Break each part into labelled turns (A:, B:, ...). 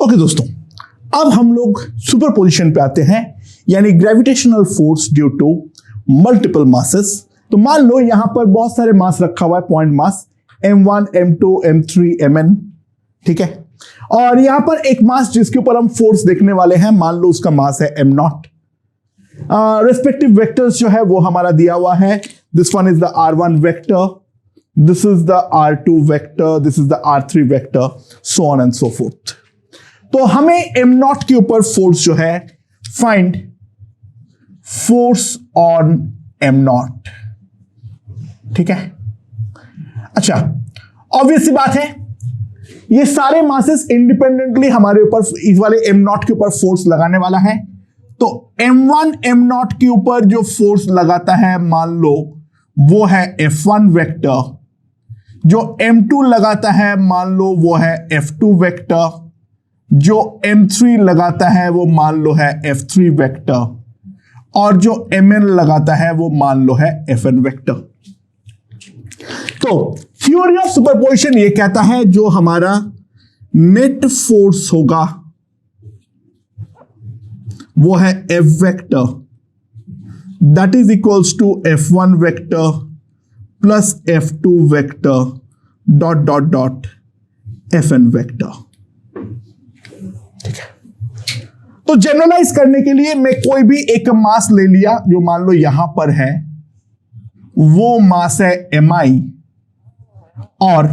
A: Okay दोस्तों, अब हम लोग सुपरपोजिशन पे आते हैं, यानी gravitational force due to multiple masses. तो मान लो यहां पर बहुत सारे मास रखा हुआ है, point mass m1, m2, m3, mn, ठीक है। और यहां पर एक मास जिसके ऊपर हम फोर्स देखने वाले हैं, मान लो उसका मास है m0। रेस्पेक्टिव वेक्टर्स जो है वो हमारा दिया हुआ है। This one is the r1 vector, this is the r2 vector, this is the r3 vector, so on and so fourth. तो हमें m0 के ऊपर फोर्स जो है, फाइंड फोर्स ऑन m0, ठीक है। अच्छा, ऑब्वियस सी बात है, ये सारे मासेस इंडिपेंडेंटली हमारे ऊपर इस वाले m0 के ऊपर फोर्स लगाने वाला है। तो m1 m0 के ऊपर जो फोर्स लगाता है, मान लो वो है f1 वेक्टर, जो m2 लगाता है मान लो वो है f2 वेक्टर, जो m3 लगाता है वो मान लो है f3 वेक्टर, और जो mn लगाता है वो मान लो है fn वेक्टर। तो थ्योरी ऑफ सुपरपोजिशन ये कहता है जो हमारा नेट फोर्स होगा वो है f vector, that is equals to f1 vector plus f2 vector dot dot dot fn vector, ठीक है। तो जनरलाइज करने के लिए मैं कोई भी एक मास ले लिया, जो मान लो यहां पर है, वो मास है mi, और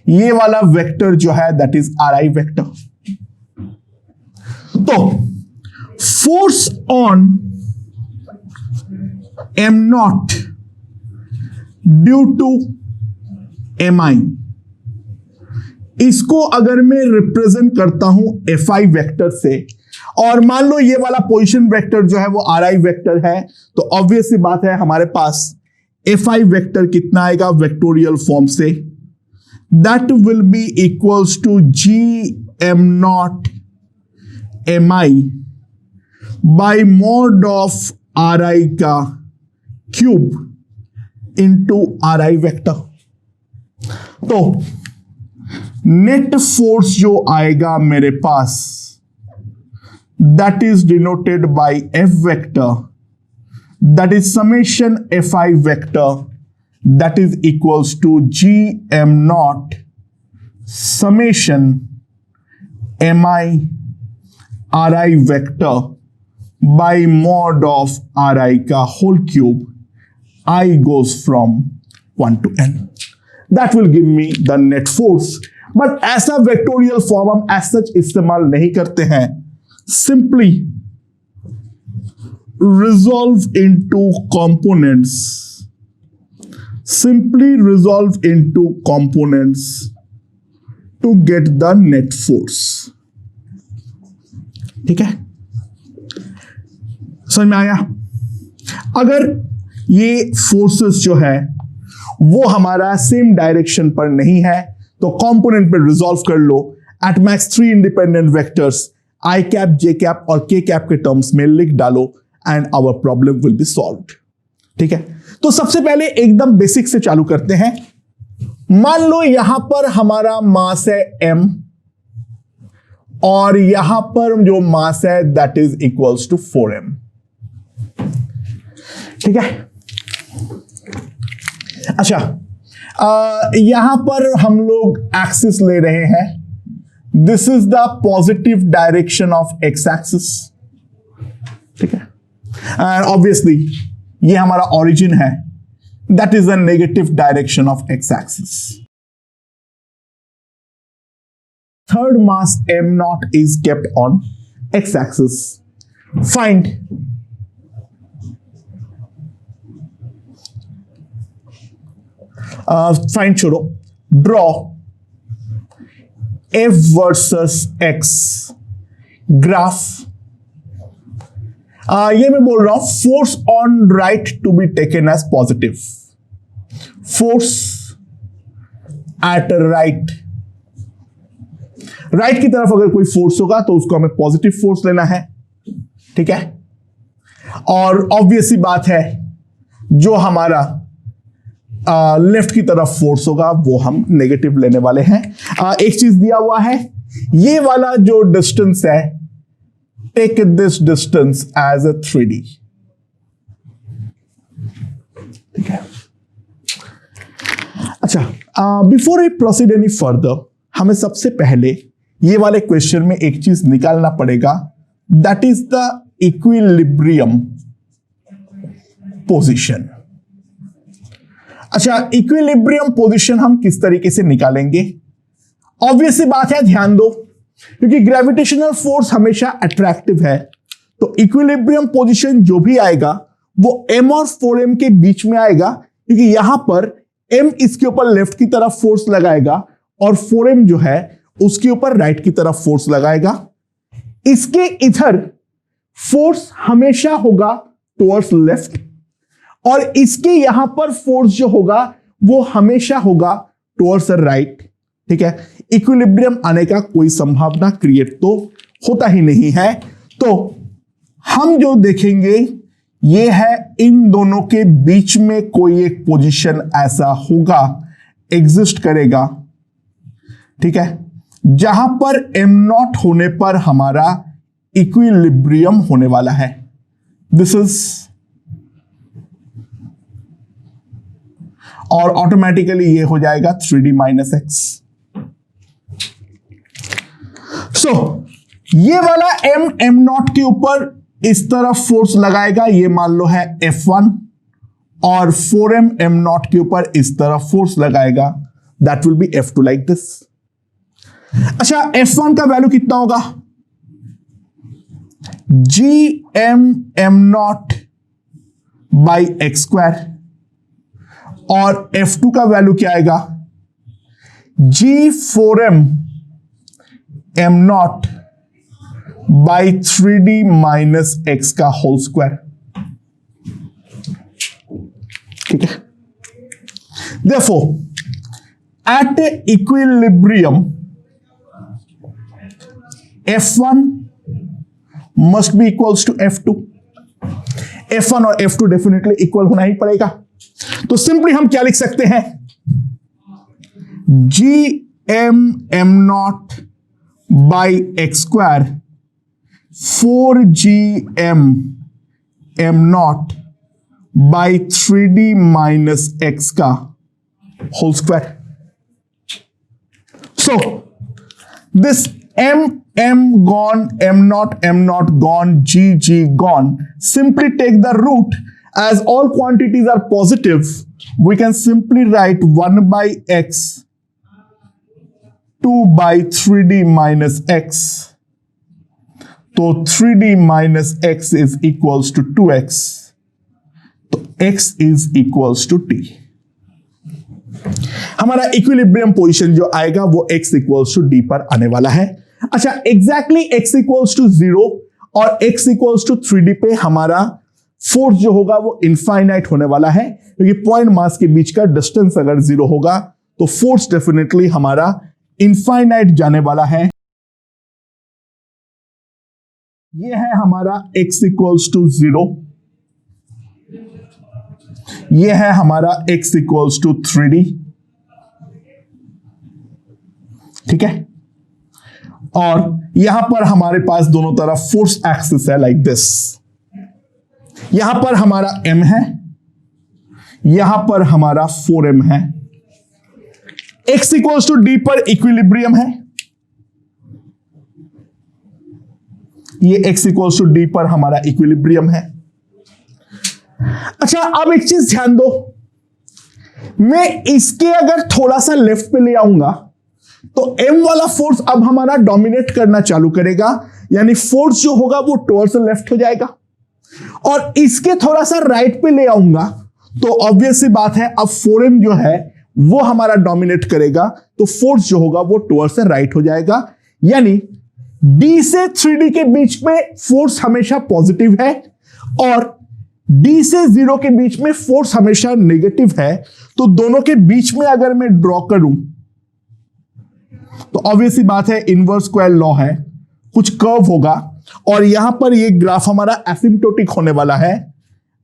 A: ये वाला वेक्टर जो है दैट इज ri वेक्टर। तो force on m0 due to mi, इसको अगर मैं रिप्रेजेंट करता हूं fi वेक्टर से, और मान लो ये वाला पोजीशन वेक्टर जो है वो ri वेक्टर है, तो ऑब्वियस सी बात है हमारे पास fi वेक्टर कितना आएगा वेक्टोरियल फॉर्म से, that will be equals to gm0 mi by mod of ri का क्यूब इंटू ri वेक्टर। तो नेट फोर्स जो आएगा मेरे पास, that is denoted by f vector, that is summation fi vector, that is equals to gm0 summation mi ri vector by mod of ri का whole cube, I goes from 1 to n, that will give me the net force। but ऐसा vectorial form हम as such इस्तेमाल नहीं करते हैं, simply resolve into components, simply resolve into components to get the net force, ठीक है। समझ में आया? अगर ये फोर्सेस जो है वो हमारा सेम डायरेक्शन पर नहीं है, तो कंपोनेंट पे रिजॉल्व कर लो, at max 3 independent vectors i cap, j cap और k कैप के टर्म्स में लिख डालो, and our problem will be solved, ठीक है। तो सबसे पहले एकदम बेसिक से चालू करते हैं। मान लो यहां पर हमारा मास है m, और यहां पर जो मास है that is equals to 4m, ठीक है। अच्छा, यहां पर हम लोग एक्सिस ले रहे हैं, this is the positive direction of x axis, ठीक है। एंड ऑब्वियसली ये हमारा ओरिजिन है, that is the negative direction of x axis. Third mass m0 is kept on x axis. Find छोड़ो, draw f versus x graph. ये मैं बोल रहा हूं force on right to be taken as positive, force at right, right की तरफ अगर कोई फोर्स होगा तो उसको हमें पॉजिटिव फोर्स लेना है, ठीक है। और ऑब्वियस सी बात है जो हमारा लेफ्ट की तरफ फोर्स होगा वो हम नेगेटिव लेने वाले हैं। एक चीज दिया हुआ है, ये वाला जो डिस्टेंस है, take this distance as a 3D। ठीक है। अच्छा, before I proceed any further, हमें सबसे पहले ये वाले क्वेश्चन में एक चीज निकालना पड़ेगा, that is the equilibrium position. अच्छा, इक्विलिब्रियम पोजीशन हम किस तरीके से निकालेंगे? ऑब्वियस सी बात है, ध्यान दो, क्योंकि ग्रेविटेशनल फोर्स हमेशा अट्रैक्टिव है, तो इक्विलिब्रियम पोजीशन जो भी आएगा वो m और 4m के बीच में आएगा, क्योंकि यहां पर m इसके ऊपर लेफ्ट की तरफ फोर्स लगाएगा और 4m जो है उसके ऊपर राइट की तरफ फोर्स लगाएगा। इसके इधर फोर्स हमेशा होगा टुवर्ड्स लेफ्ट, और इसके यहां पर फोर्स जो होगा वो हमेशा होगा टुवर्ड्स राइट। ठीक है, इक्विलिब्रियम आने का कोई संभावना क्रिएट तो होता ही नहीं है। तो हम जो देखेंगे ये है, इन दोनों के बीच में कोई एक पोजीशन ऐसा होगा, एग्जिस्ट करेगा। ठीक है, जहां पर m0 होने पर हमारा इक्विलिब्रियम होने वाला है। दिस इज, और ऑटोमेटिकली ये हो जाएगा 3D माइनस एक्स। सो ये वाला m0 के ऊपर इस तरफ फोर्स लगाएगा, ये मान लो है F1, और 4m m0 के ऊपर इस तरफ फोर्स लगाएगा, that will B F2 like this. अच्छा, F1 का वैल्यू कितना होगा? gm m0 by x square, और F2 का वैल्यू क्या आएगा? g4m m0 by 3D minus x का होल स्क्वायर। ठीक है, therefore at equilibrium F1 must be equals to F2। F1 और F2 डेफिनेटली इक्वल होना ही पड़ेगा। तो सिंपली हम क्या लिख सकते हैं? gm m0 by x square 4gm m0 by 3D minus x का whole square. So this m gone, m0 gone, g gone. Simply take the root, as all quantities are positive, we can simply write 1 by x 2 by 3D minus x. तो 3D minus x is equals to 2x. तो x is equals to t. हमारा equilibrium position जो आएगा वो x equals to d पर आने वाला है। अच्छा, एग्जैक्टली x इक्वल्स टू 0 और x इक्वल्स टू 3d पे हमारा फोर्स जो होगा वो इनफाइनाइट होने वाला है, क्योंकि पॉइंट मास के बीच का डिस्टेंस अगर 0 होगा तो फोर्स डेफिनेटली हमारा इनफाइनाइट जाने वाला है। ये है हमारा x इक्वल्स टू 0, ये है हमारा x इक्वल्स टू 3d। ठीक है, और यहां पर हमारे पास दोनों तरफ फोर्स एक्सिस है लाइक दिस। यहां पर हमारा m है, यहां पर हमारा 4m है। x इक्वल्स टू d पर इक्विलिब्रियम है, ये x इक्वल्स टू d पर हमारा इक्विलिब्रियम है। अच्छा, अब एक चीज ध्यान दो, मैं इसके अगर थोड़ा सा लेफ्ट पे ले आऊंगा तो m वाला फोर्स अब हमारा डोमिनेट करना चालू करेगा, यानी फोर्स जो होगा वो टुवर्ड्स लेफ्ट हो जाएगा। और इसके थोड़ा सा राइट पे ले आऊंगा तो ऑब्वियस सी बात है, अब 4m जो है वो हमारा डोमिनेट करेगा, तो फोर्स जो होगा वो टुवर्ड्स राइट हो जाएगा। यानी d से 3d के बीच में फोर्स हमेशा पॉजिटिव है और d से 0 के बीच में फोर्स हमेशा नेगेटिव है। तो दोनों के बीच में अगर मैं ड्रॉ करूं तो ऑब्वियस सी बात है, इनवर्स स्क्वायर लॉ है, कुछ कर्व होगा और यहां पर ये ग्राफ हमारा एसिम्प्टोटिक होने वाला है।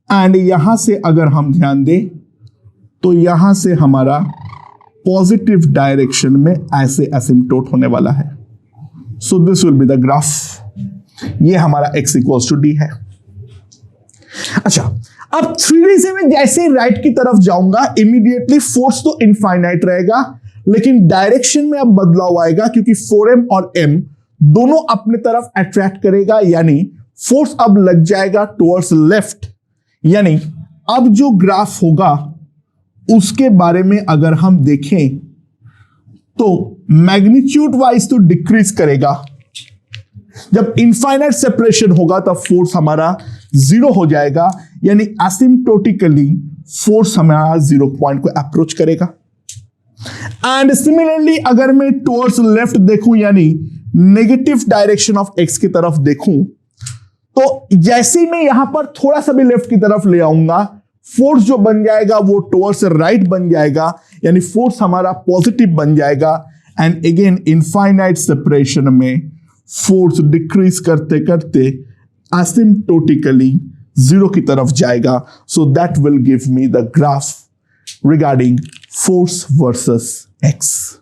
A: एंड यहां से अगर हम ध्यान दें तो यहां से हमारा पॉजिटिव डायरेक्शन में ऐसे एसिम्प्टोट होने वाला है। So this will be the graph. ये हमारा x इक्वल्स टू डी है। अच्छा, अब 3D से मैं जैसे राइट की तरफ जाऊंगा इमीडिएटली फोर्स तो इनफाइनाइट रहेगा, लेकिन डायरेक्शन में अब बदलाव आएगा क्योंकि 4m और m दोनों अपने तरफ अट्रैक्ट करेगा, यानी फोर्स अब लग जाएगा टुवर्ड्स लेफ्ट। यानी अब जो ग्राफ होगा उसके बारे में अगर हम देखें तो मैग्नीट्यूड वाइज तो डिक्रीज करेगा। जब इनफाइनाइट सेपरेशन होगा तब फोर्स हमारा 0 हो जाएगा, यानी एसिम्प्टोटिकली फोर्स हमारा 0 पॉइंट को अप्रोच करेगा। एंड सिमिलरली अगर मैं टुवर्ड्स लेफ्ट देखूं यानी नेगेटिव डायरेक्शन ऑफ एक्स की तरफ देखूं, तो जैसे ही मैं यहां पर थोड़ा सा भी लेफ्ट की तरफ ले आऊंगा, फोर्स जो बन जाएगा वो टुवर्ड्स राइट बन जाएगा, यानी फोर्स हमारा पॉजिटिव बन जाएगा। एंड अगेन इनफाइनाइट सेपरेशन में फोर्स डिक्रीज करते करते एसिम्प्टोटिकली 0 की तरफ जाएगा। So that will give me the graph regarding force versus x.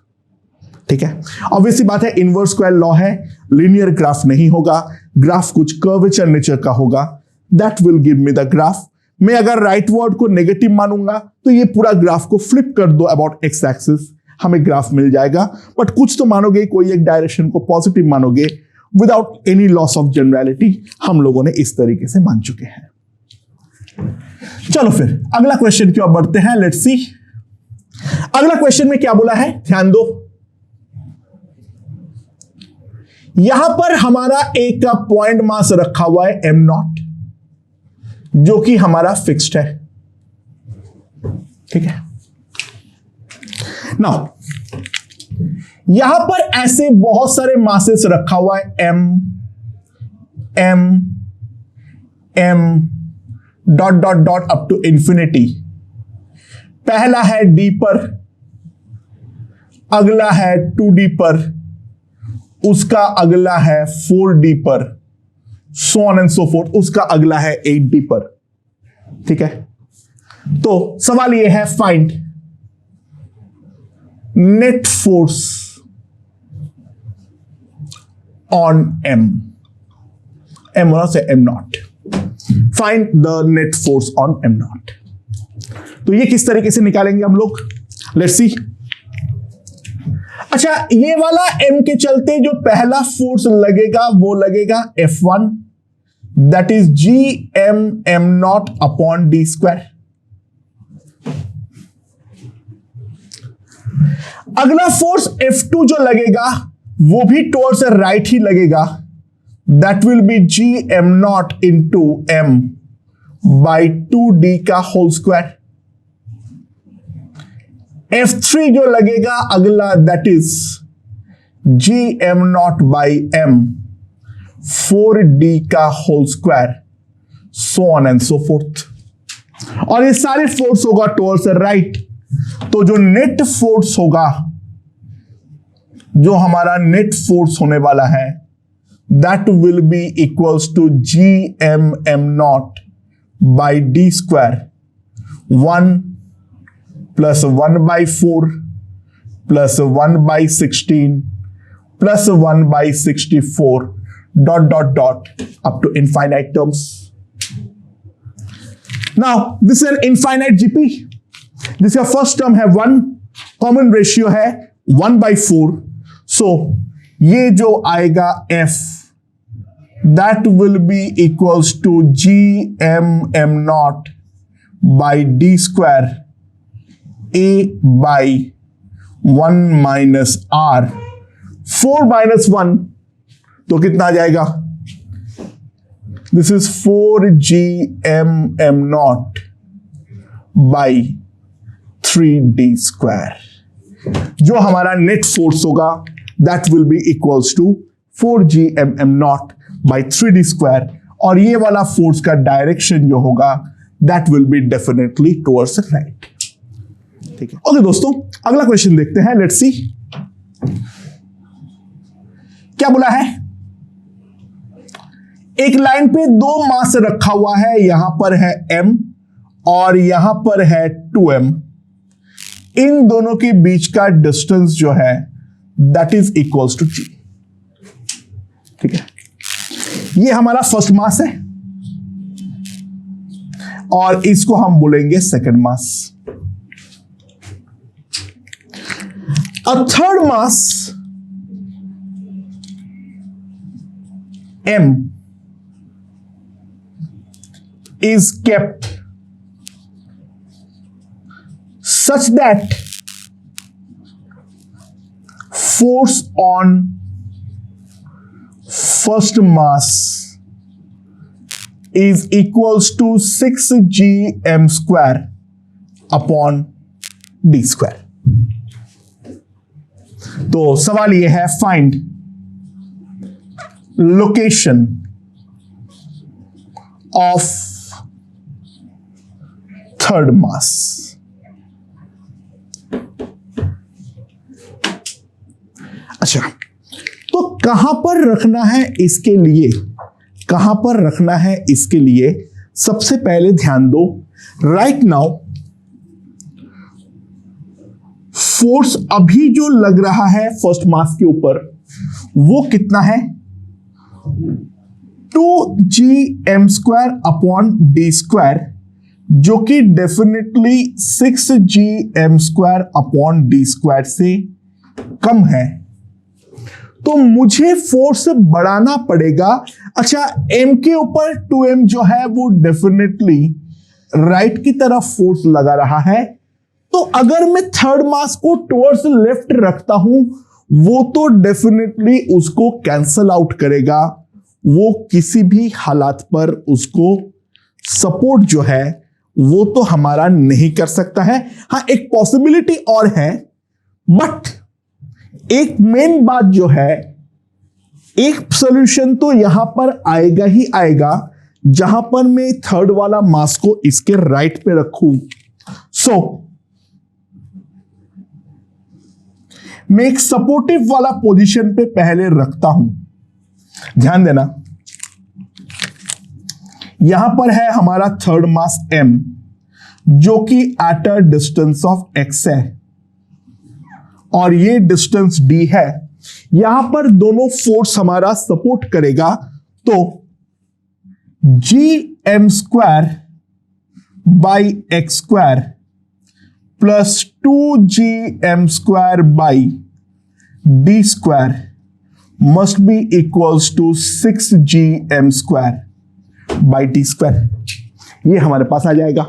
A: ठीक है, ऑब्वियसली बात है, इनवर्स स्क्वायर लॉ है, लीनियर ग्राफ नहीं होगा, ग्राफ कुछ कर्वेचर नेचर का होगा। That will give me the graph. मैं अगर राइट वर्ड को नेगेटिव मानूंगा तो ये पूरा ग्राफ को फ्लिप कर दो अबाउट एक्स एक्सिस, हमें ग्राफ मिल जाएगा। बट कुछ तो मानोगे, कोई एक डायरेक्शन को पॉजिटिव मानोगे without any loss of generality. हम लोगों ने इस तरीके से मान चुके हैं। चलो फिर अगला क्वेश्चन की ओर बढ़ते हैं। लेट्स सी अगला क्वेश्चन में क्या बोला है, ध्यान दो। यहां पर हमारा एक का पॉइंट मास रखा हुआ है m0, जो कि हमारा फिक्स्ड है। ठीक है, नाउ यहां पर ऐसे बहुत सारे मासेस रखा हुआ है m dot dot dot up to infinity. पहला है d पर, अगला है 2d पर, उसका अगला है 4d पर, so on and so forth, उसका अगला है 8d पर। ठीक है, तो सवाल यह है find net force on m से m0। Find the net force on m0। तो ये किस तरीके से निकालेंगे हम लोग, लेट्स सी। अच्छा, ये वाला m के चलते जो पहला फोर्स लगेगा वो लगेगा F1, that is gm0 upon d square. अगला फोर्स F2 जो लगेगा वो भी टुवर्ड्स राइट ही लगेगा, that will B gm0 into m by 2d का होल स्क्वायर। F3 जो लगेगा अगला, that is gm0 by m 4d का whole square, so on and so forth. और ये सारे फोर्स होगा टुवर्ड्स राइट। तो जो नेट फोर्स होगा, जो हमारा नेट फोर्स होने वाला है, that will be equals to gmm0 by d square 1 plus 1/4 plus 1/16 plus 1/64 dot dot dot up to infinite terms. Now this is infinite GP, जिसका फर्स्ट टर्म है 1, कॉमन रेशियो है 1/4। सो ये जो आएगा f, that will be equals to gmm0 by d square a by 1 minus r। 4 minus 1 तो कितना आ जाएगा, this is 4gmm0 by 3d square. जो हमारा नेट फोर्स होगा that will be equals to 4gmm0 by 3d square. और ये वाला फोर्स का डायरेक्शन जो होगा that will be definitely towards right. ठीक है, ओके दोस्तों, अगला क्वेश्चन देखते हैं। लेट्स सी क्या बोला है। एक लाइन पे 2 मास रखा हुआ है, यहां पर है m और यहां पर है 2m। इन दोनों के बीच का डिस्टेंस जो है that is equals to g। ठीक है, ये हमारा फर्स्ट मास है और इसको हम बोलेंगे second mass. A third mass m is kept such that force on first mass is equals to 6gm square upon d square। तो सवाल यह है, फाइंड लोकेशन ऑफ थर्ड मास। अच्छा, तो कहां पर रखना है इसके लिए, कहां पर रखना है इसके लिए सबसे पहले ध्यान दो, राइट नाउ फोर्स अभी जो लग रहा है फर्स्ट मास के ऊपर वो कितना है, 2gm square upon D square, जो कि definitely 6gm square upon D square से कम है। तो मुझे फोर्स बढ़ाना पड़ेगा। अच्छा, m के ऊपर 2m जो है वो डेफिनेटली राइट की तरफ फोर्स लगा रहा है, तो अगर मैं थर्ड मास को टुवर्ड्स लेफ्ट रखता हूं वो तो डेफिनेटली उसको कैंसल आउट करेगा, वो किसी भी हालात पर उसको सपोर्ट जो है वो तो हमारा नहीं कर सकता है। हाँ, एक पॉसिबिलिटी और है, बट एक मेन बात जो है, एक सॉल्यूशन तो यहां पर आएगा ही आएगा जहां पर मैं थर्ड वाला मास को इसके राइट पे रखूं। सो मैं एक सपोर्टिव वाला पोजीशन पे पहले रखता हूं। ध्यान देना, यहां पर है हमारा थर्ड मास m जो कि at a distance of x है और ये डिस्टेंस d है। यहां पर दोनों फोर्स हमारा सपोर्ट करेगा, तो gm square by x square plus 2gm square by D square must be equals to 6gm square by D square. ये हमारे पास आ जाएगा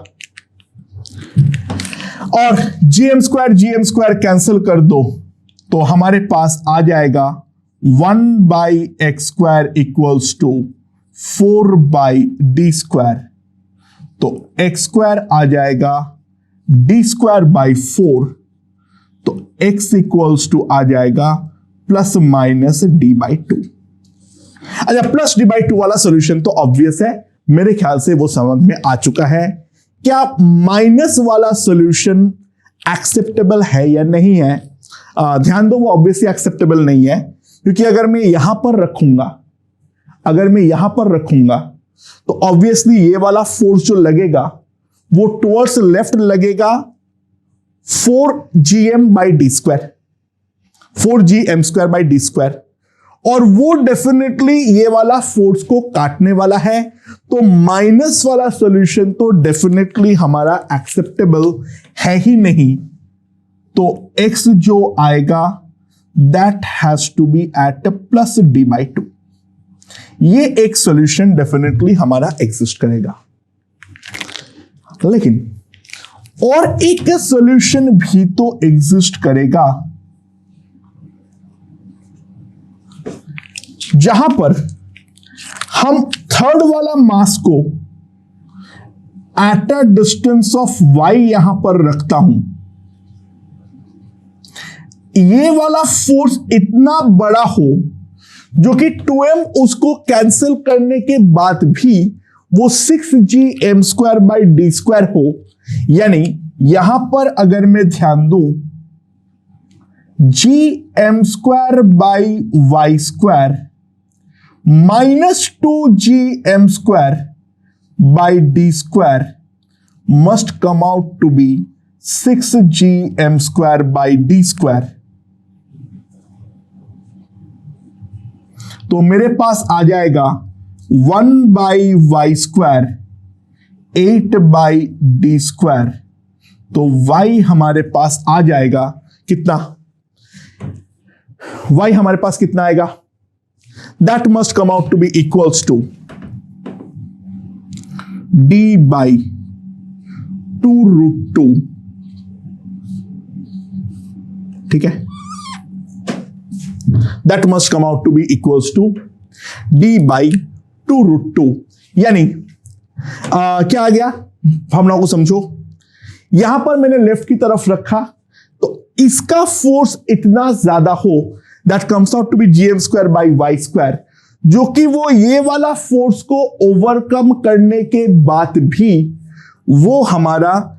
A: और gm स्क्वायर कैंसिल कर दो तो हमारे पास आ जाएगा 1 by x square equals to 4 by D square. तो एक्स स्क्वायर आ जाएगा डी स्क्वायर बाई 4, तो x इक्वल्स टू आ जाएगा प्लस माइनस डी बाई 2। अच्छा, प्लस डी बाई 2 वाला सॉल्यूशन तो ऑब्वियस है, मेरे ख्याल से वो समझ में आ चुका है। क्या माइनस वाला सॉल्यूशन एक्सेप्टेबल है या नहीं है? ध्यान दो, वो ऑब्वियसली एक्सेप्टेबल नहीं है, क्योंकि अगर मैं यहां पर रखूंगा तो ऑब्वियसली ये वाला फोर्स जो लगेगा वो टुवर्ड्स लेफ्ट लगेगा 4gm by D square, 4gm square by D square, और वो डेफिनेटली ये वाला फोर्स को काटने वाला है। तो माइनस वाला सॉल्यूशन तो डेफिनेटली हमारा एक्सेप्टेबल है ही नहीं। तो x जो आएगा that has to be at plus D by 2। ये एक सॉल्यूशन डेफिनेटली हमारा एग्जिस्ट करेगा, लेकिन और एक सॉल्यूशन भी तो एग्जिस्ट करेगा जहां पर हम थर्ड वाला मास को at a distance of y यहां पर रखता हूं। ये वाला फोर्स इतना बड़ा हो जो कि 2m उसको कैंसिल करने के बाद भी वो 6gm square by D square हो, यानी यहां पर अगर मैं ध्यान दूं gm square by Y square minus 2gm square by D square must come out to be 6gm² by d², तो मेरे पास आ जाएगा 1/y², 8/d²। तो y हमारे पास आ जाएगा कितना? y हमारे पास कितना आएगा? That must come out to be equals to d/2√2। ठीक है, that must come out to be equals to d/2√2। यानी क्या आ गया हम लोगों को समझो, यहां पर मैंने लेफ्ट की तरफ रखा तो इसका फोर्स इतना ज्यादा हो that comes out to be gm² by y², जो कि वो ये वाला फोर्स को ओवरकम करने के बाद भी वो हमारा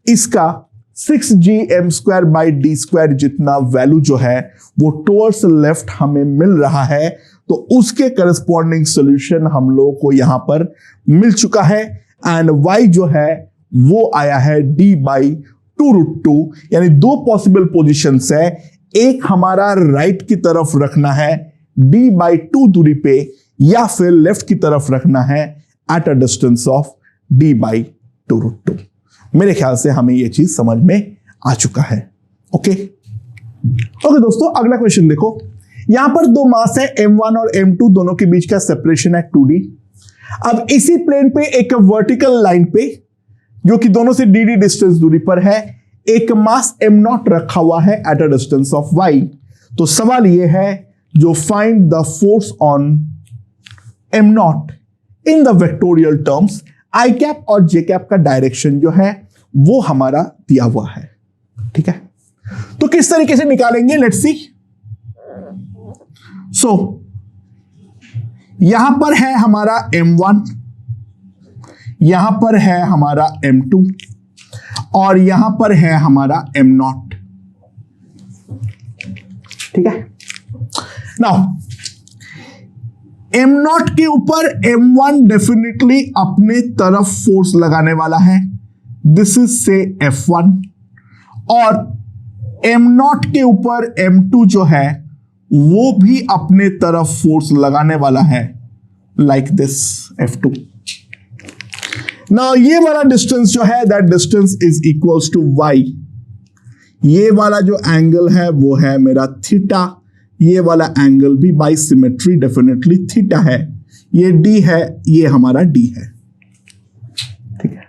A: इसका 6gm² बाई d² जितना वैल्यू जो है वो टुवर्ड्स लेफ्ट हमें मिल रहा है। तो उसके करस्पॉन्डिंग सॉल्यूशन हम लोगों को यहां पर मिल चुका है एंड y जो है वो आया है d/2√2। यानी दो पॉसिबल पोजीशंस है, एक हमारा राइट की तरफ रखना है d/2 दूरी पे, या फिर लेफ्ट की तरफ रखना है at a distance of d/2√2। मेरे ख्याल से हमें यह चीज समझ में आ चुका है। ओके दोस्तों, अगला क्वेश्चन देखो। यहां पर दो मास है m1 और m2, दोनों के बीच का सेपरेशन है 2d। अब इसी प्लेन पे एक वर्टिकल लाइन पे जो कि दोनों से dd डिस्टेंस दूरी पर है, एक मास m0 रखा हुआ है at a distance of y। तो सवाल यह है जो find the force on m0 in the vectorial terms, i cap और j कैप का डायरेक्शन जो है वो हमारा दिया हुआ है। ठीक है, तो किस तरीके से निकालेंगे, लेट्स सी। सो यहां पर है हमारा m1, यहां पर है हमारा m2 और यहां पर है हमारा m0। ठीक है, नाउ m0 के ऊपर m1 डेफिनेटली अपने तरफ फोर्स लगाने वाला है, दिस इज से F1, और m0 के ऊपर m2 जो है वो भी अपने तरफ फोर्स लगाने वाला है, लाइक दिस F2। नाउ ये वाला डिस्टेंस जो है that distance is equals to y। ये वाला जो एंगल है वो है मेरा थीटा, ये वाला एंगल भी बाय सिमेट्री डेफिनेटली थीटा है, ये d है, ये हमारा d है। ठीक है,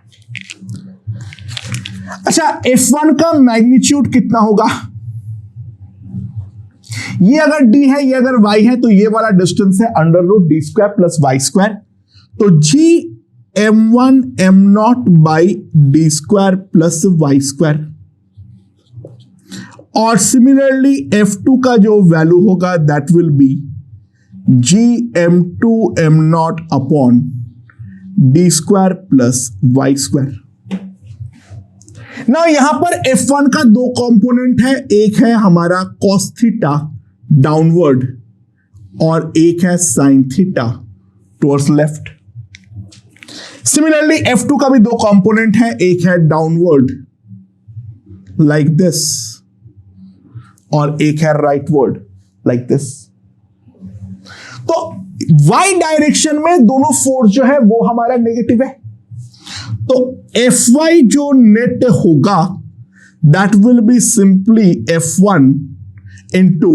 A: अच्छा F1 का मैग्नीट्यूड कितना होगा? ये अगर d है, ये अगर y है, तो ये वाला डिस्टेंस है √d² प्लस y²। तो g m1 m0 by d² plus y²। और सिमिलरली F2 का जो वैल्यू होगा that will B g m2 m0 upon d² plus y²। ना यहां पर F1 का दो कंपोनेंट है, एक है हमारा cos थीटा डाउनवर्ड और एक है sin theta towards left. Similarly F2 का भी दो कंपोनेंट है, एक है डाउनवर्ड लाइक दिस और एक है राइटवर्ड लाइक दिस। तो y डायरेक्शन में दोनों फोर्स जो है वो हमारा नेगेटिव है, तो Fy जो नेट होगा that will be simply F1 into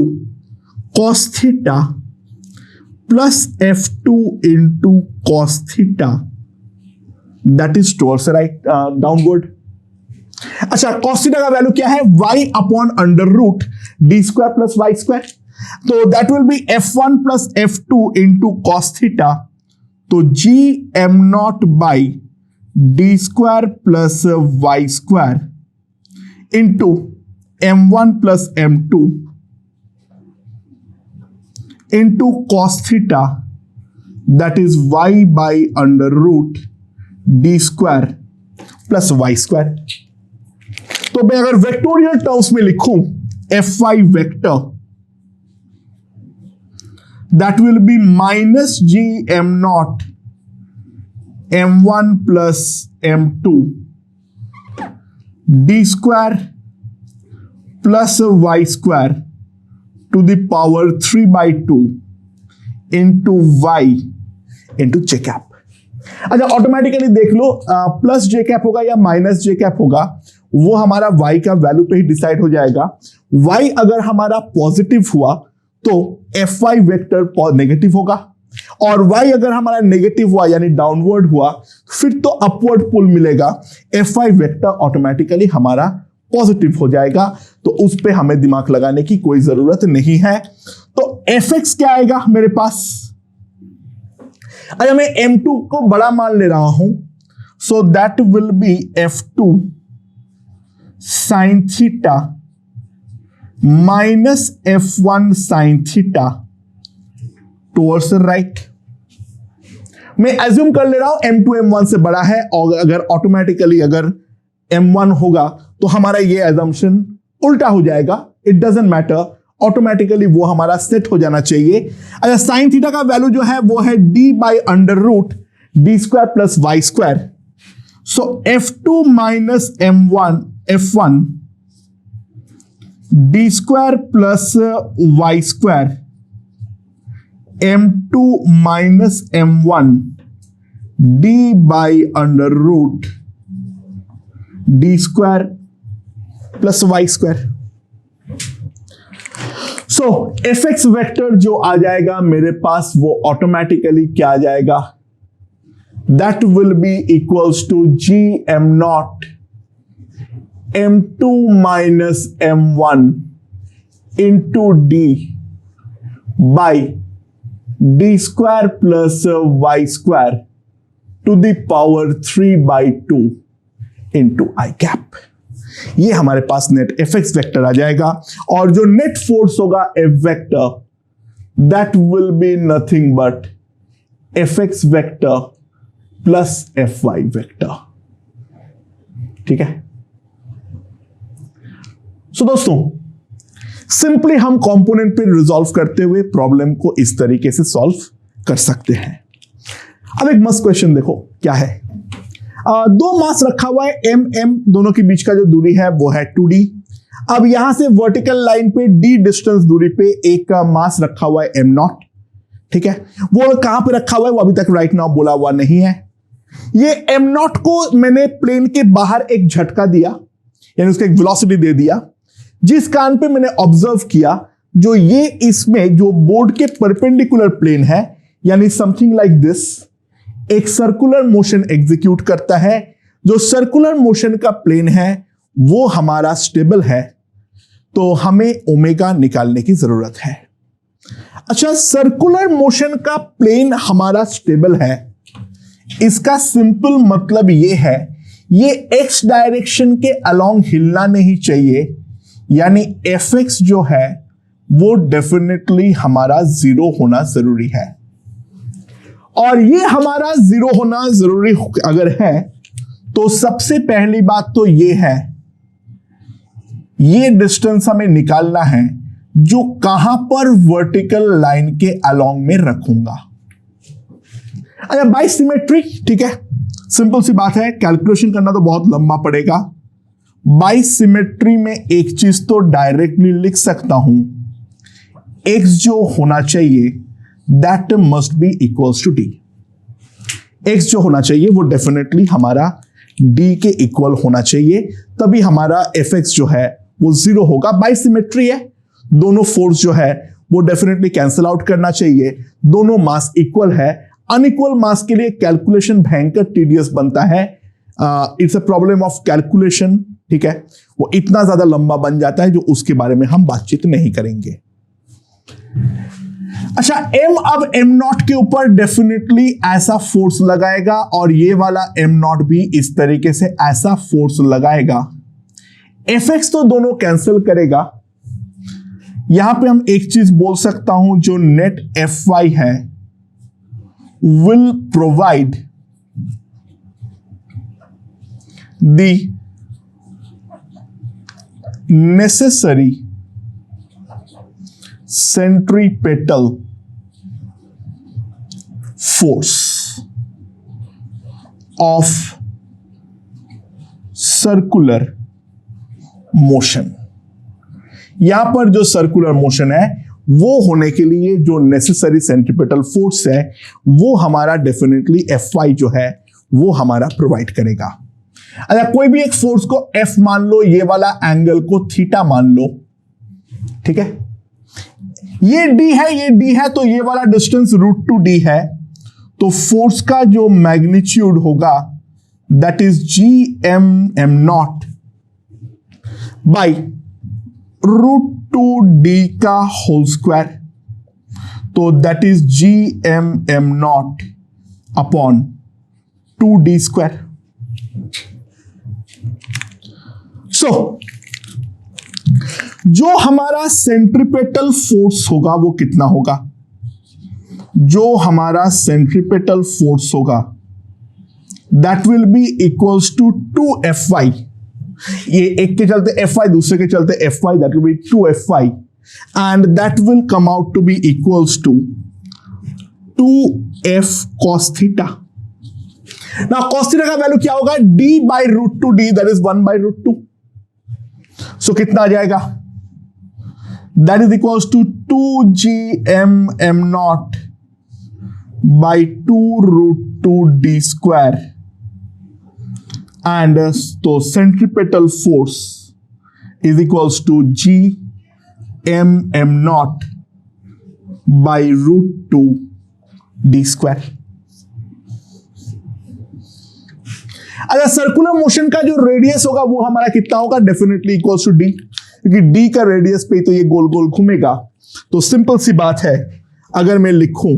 A: cos theta plus F2 into cos theta, that is towards right downward. अच्छा, cos थीटा का वैल्यू क्या है? y upon √d² plus y²। तो that will be F1 plus F2 into cos theta, तो g m0 by d² plus y² into m1 प्लस m2 into cos theta, that is y by √d² plus y²। तो मैं अगर vectorial terms में लिखूं Fy vector, that will be minus g m0 m1 प्लस m2 D square plus Y square to the power 3/2 into Y into J cap. अच्छा, automatically देख लो, plus जे cap होगा या माइनस जे कैप होगा, वो हमारा y का वैल्यू पे ही डिसाइड हो जाएगा। y अगर हमारा पॉजिटिव हुआ तो fy वेक्टर नेगेटिव होगा, और y अगर हमारा नेगेटिव हुआ यानी डाउनवर्ड हुआ, फिर तो अपवर्ड पुल मिलेगा, fy वेक्टर ऑटोमेटिकली हमारा पॉजिटिव हो जाएगा। तो उस पे हमें दिमाग लगाने की कोई जरूरत नहीं है। तो fx क्या आएगा मेरे पास? अच्छा, मैं m2 को बड़ा मान ले रहा हूं, so that will B f2 sine theta minus f1 sine theta towards right. मैं एज्यूम कर ले रहा हूं m2 m1 से बड़ा है, और अगर ऑटोमेटिकली अगर m1 होगा तो हमारा ये एजम्पशन उल्टा हो जाएगा। इट डजंट मैटर, ऑटोमेटिकली वो हमारा सेट हो जाना चाहिए। अच्छा, साइन थीटा का वैल्यू जो है वो है d by under root D square plus Y square. So f2 minus f1 D square plus Y square m2 minus m1 d by under root D square plus Y square. So fx vector जो आ जाएगा मेरे पास, वो automatically क्या आ जाएगा? That will be equals to g m0 m2 minus m1 into d by D square plus Y square to the power 3/2 into I cap. ये हमारे पास नेट fx वेक्टर आ जाएगा, और जो नेट फोर्स होगा f vector, that will be nothing but fx vector plus fy vector. ठीक है। सो दोस्तों, सिंपली हम कंपोनेंट पे रिजॉल्व करते हुए प्रॉब्लम को इस तरीके से सॉल्व कर सकते हैं। अब एक मस्त क्वेश्चन देखो क्या है। दो मास रखा हुआ है m दोनों के बीच का जो दूरी है वो है 2d। अब यहां से वर्टिकल लाइन पे d डिस्टेंस दूरी पे एक मास रखा हुआ है m0। ठीक है, वो कहां पे रखा हुआ है वो अभी तक राइट नाउ बोला हुआ नहीं है। ये m0 को मैंने प्लेन के बाहर एक झटका दिया, यानी उसका एक वेलोसिटी दे दिया, जिस कारण पे मैंने ऑब्जर्व किया जो ये इसमें जो बोर्ड के परपेंडिकुलर प्लेन है, यानी समथिंग लाइक दिस, एक सर्कुलर मोशन एग्जीक्यूट करता है। जो सर्कुलर मोशन का प्लेन है वो हमारा स्टेबल है, तो हमें ओमेगा निकालने की जरूरत है। अच्छा, सर्कुलर मोशन का प्लेन हमारा स्टेबल है, इसका सिंपल मतलब ये है ये x डायरेक्शन के अलोंग हिलना नहीं चाहिए, यानी fx जो है वो डेफिनेटली हमारा 0 होना जरूरी है। और ये हमारा 0 होना जरूरी अगर है तो सबसे पहली बात तो ये है, ये डिस्टेंस हमें निकालना है जो कहां पर वर्टिकल लाइन के अलोंग में रखूंगा। अच्छा, बाय सिमेट्री, ठीक है, सिंपल सी बात है, कैलकुलेशन करना तो बहुत लंबा पड़ेगा। बाय सिमेट्री में एक चीज तो डायरेक्टली लिख सकता हूं, x जो होना चाहिए that must be equals to d। x जो होना चाहिए वो डेफिनेटली हमारा d के इक्वल होना चाहिए, तभी हमारा fx जो है वो 0 होगा। बाय सिमेट्री है, दोनों फोर्स जो है वो डेफिनेटली कैंसिल आउट करना चाहिए, दोनों मास इक्वल है। अनइक्वल मास के लिए कैलकुलेशन भयंकर टीडियस बनता है, it's a problem of calculation. ठीक है, वो इतना ज्यादा लंबा बन जाता है जो उसके बारे में हम बातचीत नहीं करेंगे। अच्छा, m अब m0 के ऊपर डेफिनेटली ऐसा फोर्स लगाएगा, और ये वाला m0 भी इस तरीके से ऐसा फोर्स लगाएगा। fx तो दोनों कैंसिल करेगा। यहां पे हम एक चीज बोल सकता हूं, जो नेट fy है will provide the necessary centripetal force of circular motion. यहां पर जो सर्कुलर मोशन है वो होने के लिए जो नेसेसरी सेंट्रीपेटल फोर्स है वो हमारा डेफिनेटली Fy जो है वो हमारा प्रोवाइड करेगा। अच्छा, कोई भी एक फोर्स को F मान लो, ये वाला एंगल को थीटा मान लो, ठीक है। ये d है, ये d है, तो ये वाला डिस्टेंस √2d है, तो फोर्स का जो मैग्नीट्यूड होगा that is Gm_m0 by √2d का होल स्क्वायर, तो that is Gm_m0 upon 2d square. So जो हमारा सेंट्रीपेटल फोर्स होगा वो कितना होगा? जो हमारा सेंट्रीपेटल फोर्स होगा that will be equals to 2Fy। ये एक के चलते Fy, दूसरे के चलते Fy, that will be 2Fy and that will come out to be equals to 2F cos theta. Now cos theta का वैल्यू क्या होगा? d by √2d, that is 1 by √2। So कितना आ जाएगा? That is equals to 2Gm_m0 by 2√2d square and तो centripetal force is equals to Gm_m0 by √2d square. अगर circular motion का जो रेडियस होगा वो हमारा कितना होगा? डेफिनेटली इक्वल्स टू d, क्योंकि d का रेडियस पे तो ये गोल गोल घूमेगा। तो सिंपल सी बात है, अगर मैं लिखूं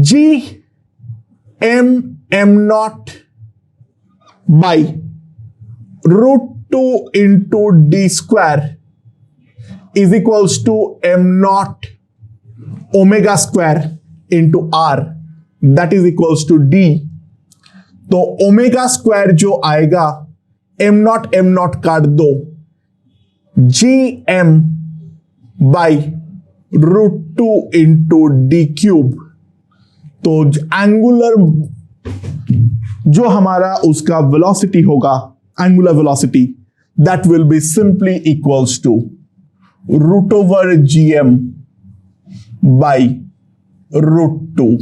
A: Gm_m0 by √2 into d square is equals to m0 omega square into r, that is equals to d। तो ओमेगा स्क्वायर जो आएगा, m0 काट दो, Gm by √2 into d cube. तो एंगुलर जो हमारा उसका वेलोसिटी होगा, angular velocity, that will be simply equals to √Gm by √2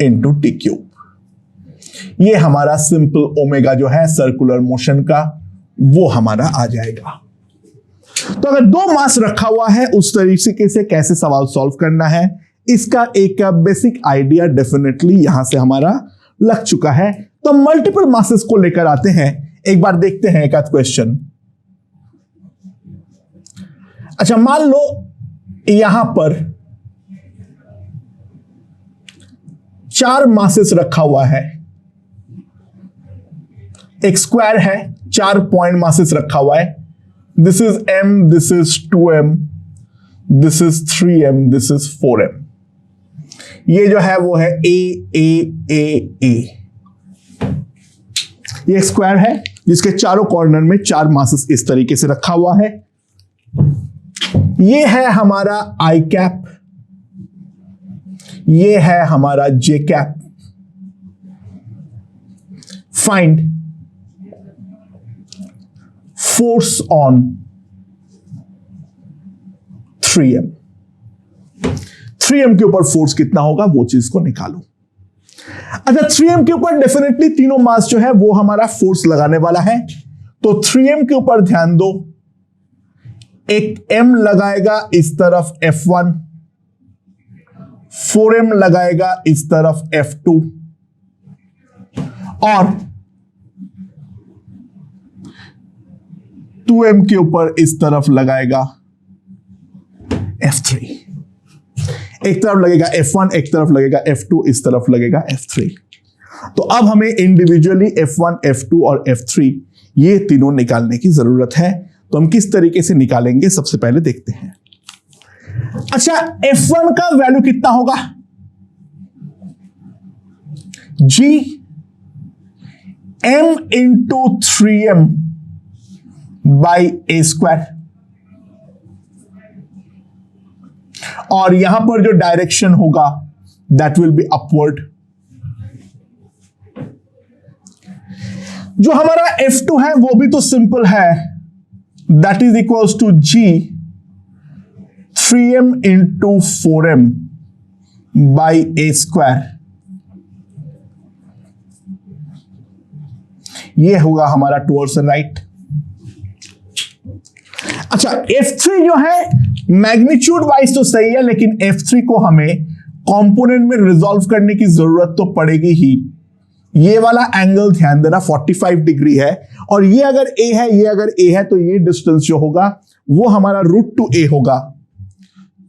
A: into T cube. ये हमारा सिंपल ओमेगा जो है सर्कुलर मोशन का वो हमारा आ जाएगा। तो अगर दो मास रखा हुआ है उस तरीके से कैसे सवाल सॉल्व करना है, इसका एक बेसिक आइडिया डेफिनेटली यहां से हमारा लग चुका है। तो मल्टीपल मासेस को लेकर आते हैं, एक बार देखते हैं एक आध क्वेश्चन। अच्छा, मान लो यहां पर 4 मासेस रखा हुआ है, एक स्क्वायर है, 4 पॉइंट मासेस रखा हुआ है। This is m, this is 2m, this is 3m, this is 4m। ये जो है वो है a। ये स्क्वायर है जिसके चारों कॉर्नर में 4 मासेस इस तरीके से रखा हुआ है। ये है हमारा I कैप, ये है हमारा J cap. Find force on 3m। 3m के ऊपर फोर्स कितना होगा वो चीज को निकालो। अच्छा, 3m के ऊपर डेफिनेटली तीनों मास जो है वो हमारा फोर्स लगाने वाला है। तो 3m के ऊपर ध्यान दो, एक m लगाएगा इस तरफ F1, 4m लगाएगा इस तरफ F2 और 2m के ऊपर इस तरफ लगाएगा F3। एक तरफ लगेगा F1, एक तरफ लगेगा F2, इस तरफ लगेगा F3। तो अब हमें इंडिविजुअली F1, F2 और F3 ये तीनों निकालने की जरूरत है। तो हम किस तरीके से निकालेंगे सबसे पहले देखते हैं। अच्छा, F1 का वैल्यू कितना होगा? G m into 3m by a square, और यहां पर जो डायरेक्शन होगा दैट विल बी अपवर्ड। जो हमारा F2 है वो भी तो सिंपल है, that is equals to G 3m into 4m by a square. ये होगा हमारा टुवर्ड्स राइट। अच्छा, F3 जो है मैग्नीट्यूड वाइज तो सही है, लेकिन F3 को हमें कंपोनेंट में रिजॉल्व करने की जरूरत तो पड़ेगी ही। ये वाला एंगल ध्यान देना 45 डिग्री है, और ये अगर A है, ये अगर A है, तो ये डिस्टेंस जो होगा वो हमारा √2a होगा।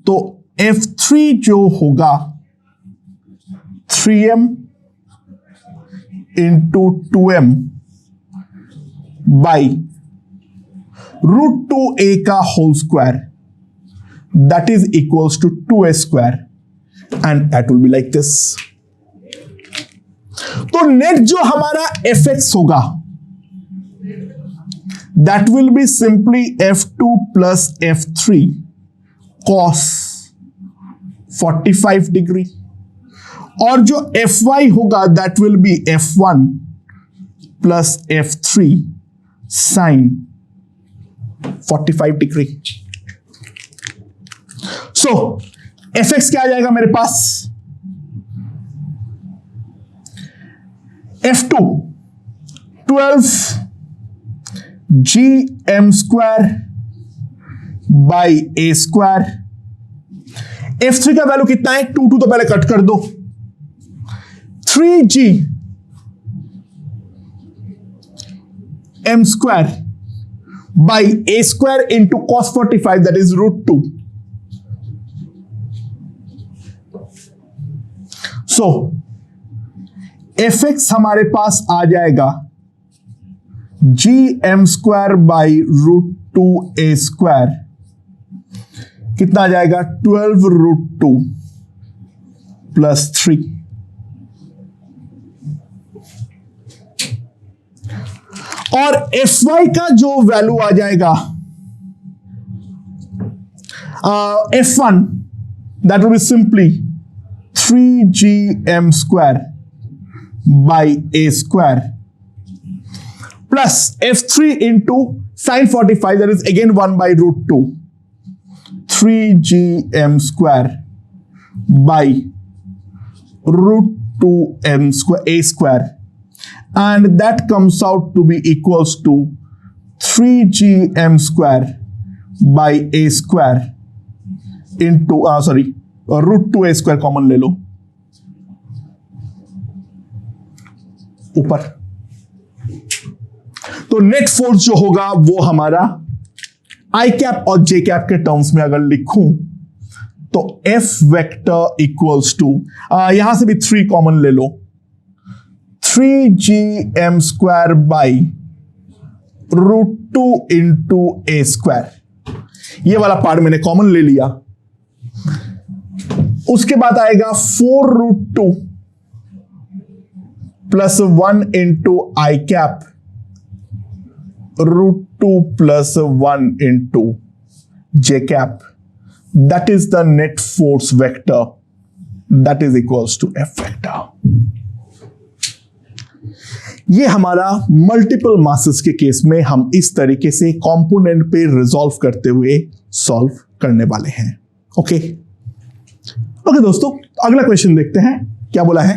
A: तो F3 जो होगा 3m into 2m by √2a का whole square, that is equals to 2a square, and that will be like this. तो नेट जो हमारा fx होगा that will be simply F2 plus F3 cos 45 degree, और जो Fy होगा that will be F1 plus F3 sine 45 degree. So Fx क्या आ जाएगा मेरे पास? F2 12 gm square by a square. F3 का वैल्यू कितना है? 2 तो पहले कट कर दो, 3g m square by a square into cos 45, that is √2। So fx हमारे पास आ जाएगा gm square by √2a square, कितना आ जाएगा? 12 √2 प्लस 3। और Fy का जो वैल्यू आ जाएगा F1, that will be simply 3gm square by a square plus F3 into sine 45, that is again 1 by √2 3gm square by √2m square a square, and that comes out to be equals to 3gm square by a square into √2a square common ले लो ऊपर। तो net force जो होगा वो हमारा आई cap और जे cap के terms में अगर लिखूं तो F वेक्टर इक्वल्स टू, यहां से भी 3 कॉमन ले लो, 3gm square by √2 into a square. ये वाला पार्ट मैंने कॉमन ले लिया। उसके बाद आएगा 4√2 plus 1 into I cap √2 plus 1 into J cap, that is the net force vector, that is equals to F vector. ये हमारा मल्टीपल मासेस के केस में हम इस तरीके से कंपोनेंट पे रिजॉल्व करते हुए सॉल्व करने वाले हैं। ओके दोस्तों, अगला क्वेश्चन देखते हैं क्या बोला है।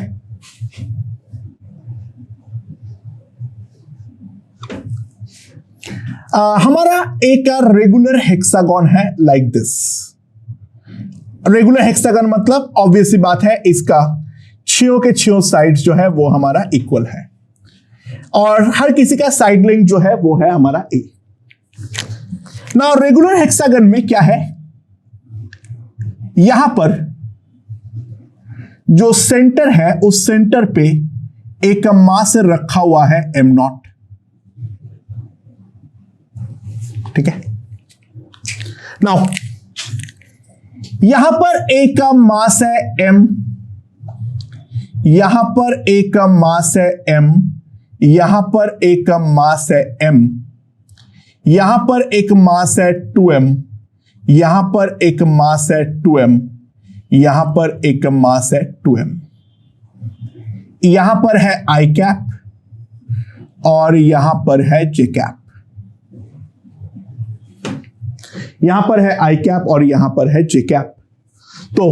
A: हमारा एक रेगुलर हेक्सागन है लाइक दिस। रेगुलर हेक्सागन मतलब ऑब्वियस सी बात है, इसका छियों के छियों साइड्स जो है वो हमारा इक्वल है, और हर किसी का साइड लेंथ जो है वो है हमारा a। नाउ रेगुलर हेक्सागन में क्या है, यहां पर जो सेंटर है उस सेंटर पे एक मास रखा हुआ है m0, ठीक है। नाउ यहां पर एक मास है m, यहां पर एक मास है m, यहां पर एक मास है m, यहां पर एक मास है 2m, यहां पर एक मास है 2m, यहां पर एक मास है 2m, यहां पर है आई कैप, और यहां पर है जे कैप, यहां पर है आई कैप और यहां पर है जे कैप। तो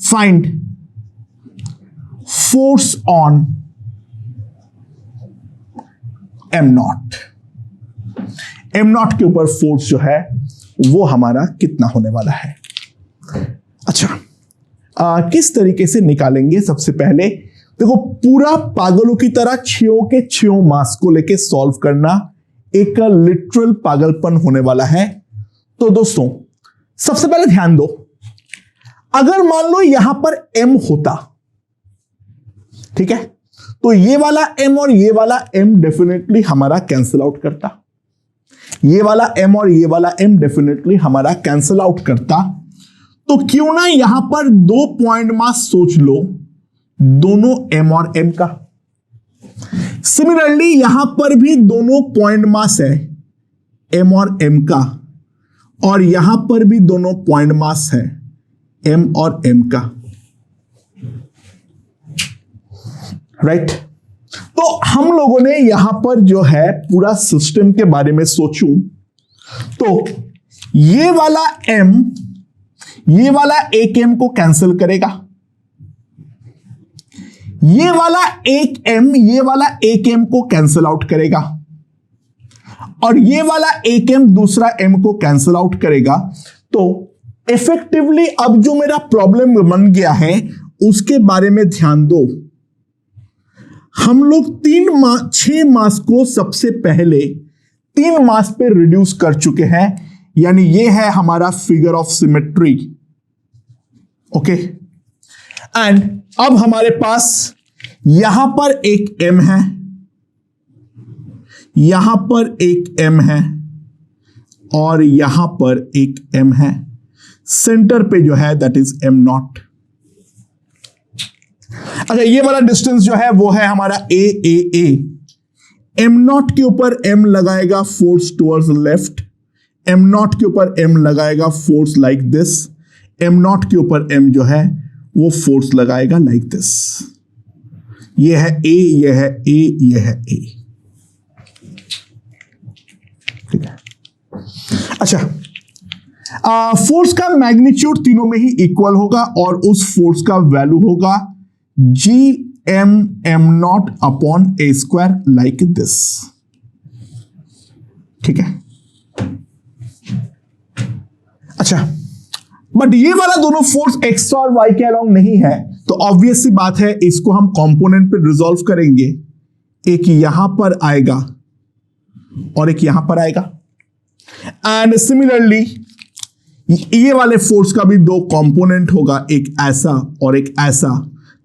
A: find force on am not, am not के ऊपर फोर्स जो है वो हमारा कितना होने वाला है। अच्छा, किस तरीके से निकालेंगे? सबसे पहले देखो, पूरा पागलों की तरह छियों के छियों मास को लेके सॉल्व करना एक लिटरल पागलपन होने वाला है। तो दोस्तों, सबसे पहले ध्यान दो, अगर मान लो यहां पर m होता, ठीक है, तो ये वाला m और ये वाला m डेफिनेटली हमारा कैंसिल आउट करता, ये वाला m और ये वाला m डेफिनेटली हमारा कैंसिल आउट करता। तो क्यों ना यहां पर दो पॉइंट मास सोच लो, दोनों m और m का। सिमिलरली यहां पर भी दोनों पॉइंट मास है m और m का, और यहां पर भी दोनों पॉइंट मास है m और m का, राइट। तो हम लोगों ने यहां पर जो है पूरा सिस्टम के बारे में सोचूं तो ये वाला m ये वाला एक m को कैंसिल करेगा, ये वाला एक m ये वाला एक m को कैंसिल आउट करेगा, और ये वाला एक m दूसरा m को कैंसिल आउट करेगा। तो इफेक्टिवली अब जो मेरा प्रॉब्लम बन गया है उसके बारे में ध्यान दो। हम लोग 6 मास को सबसे पहले 3 मास पे रिड्यूस कर चुके हैं, यानी ये है हमारा figure of symmetry, okay. And अब हमारे पास यहां पर एक m है, यहां पर एक m है, और यहां पर एक m है। सेंटर पे जो है दैट इज m नॉट। अच्छा, ये वाला डिस्टेंस जो है वो है हमारा a m नॉट के ऊपर m लगाएगा force towards left, m not के ऊपर m लगाएगा force like this, m not के ऊपर m जो है वो फोर्स लगाएगा लाइक दिस। ये है a, ये है a, ये है a, ठीक है। अच्छा, फोर्स का मैग्नीट्यूड तीनों में ही इक्वल होगा और उस फोर्स का वैल्यू होगा G M M naught upon A square like this, ठीक है। अच्छा, बट ये वाला दोनों फोर्स एक्स और वाई के अलोंग नहीं है, तो ऑब्वियस सी बात है इसको हम कंपोनेंट पे रिजॉल्व करेंगे। एक यहां पर आएगा और एक यहां पर आएगा, एंड सिमिलरली ये वाले फोर्स का भी 2 कंपोनेंट होगा, एक ऐसा और एक ऐसा।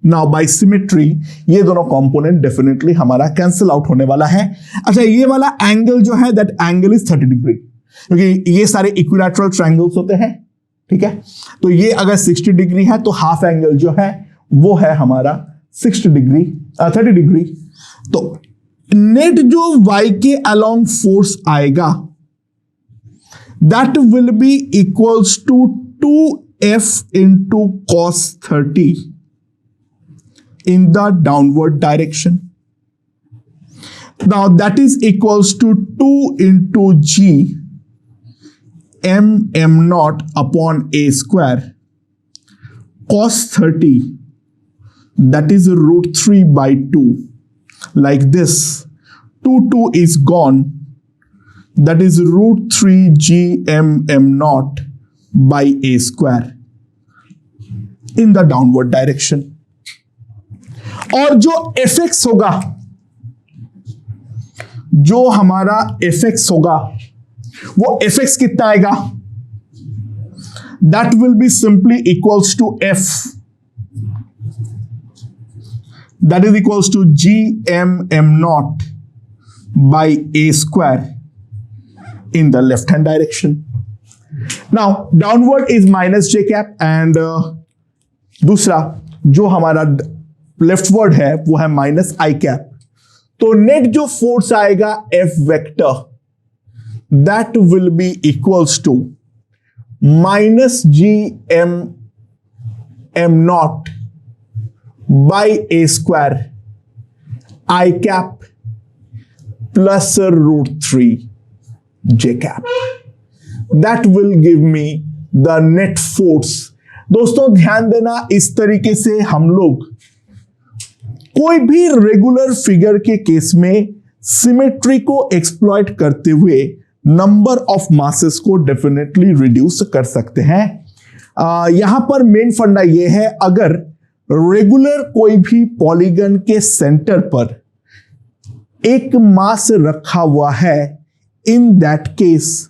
A: नाउ बाय सिमेट्री ये दोनों कंपोनेंट डेफिनेटली हमारा कैंसिल आउट होने वाला है। अच्छा, ये वाला एंगल जो है दैट एंगल इज 30 डिग्री, क्योंकि ये सारे इक्विलैटरल ट्रायंगल्स होते हैं, ठीक है। तो ये अगर 60 डिग्री है तो हाफ एंगल जो है वो है हमारा 30 डिग्री। तो नेट जो y के अलोंग फोर्स आएगा that will be equals to 2f into cos 30 in the downward direction. Now that is equals to 2 into g m naught upon a square cos 30, that is root 3 by 2, like this. 2 is gone, that is root 3 g m naught by a square in the downward direction. और जो fx होगा, जो हमारा fx होगा वो fx कितना आएगा? that will be simply equals to f, that is equals to g m naught by a square in the left hand direction. Now downward is minus j cap and दूसरा जो हमारा leftward है वो है minus I cap. तो net जो force आएगा F vector that will be equals to minus G M naught by A square I cap plus root 3 j cap. That will give me the net force. दोस्तों ध्यान देना, इस तरीके से हम लोग कोई भी रेगुलर फिगर के केस में सिमेट्री को एक्सप्लॉइट करते हुए नंबर ऑफ मासेस को डेफिनेटली रिड्यूस कर सकते हैं। यहां पर मेन फंडा यह है, अगर रेगुलर कोई भी पॉलीगन के सेंटर पर एक मास रखा हुआ है, इन दैट केस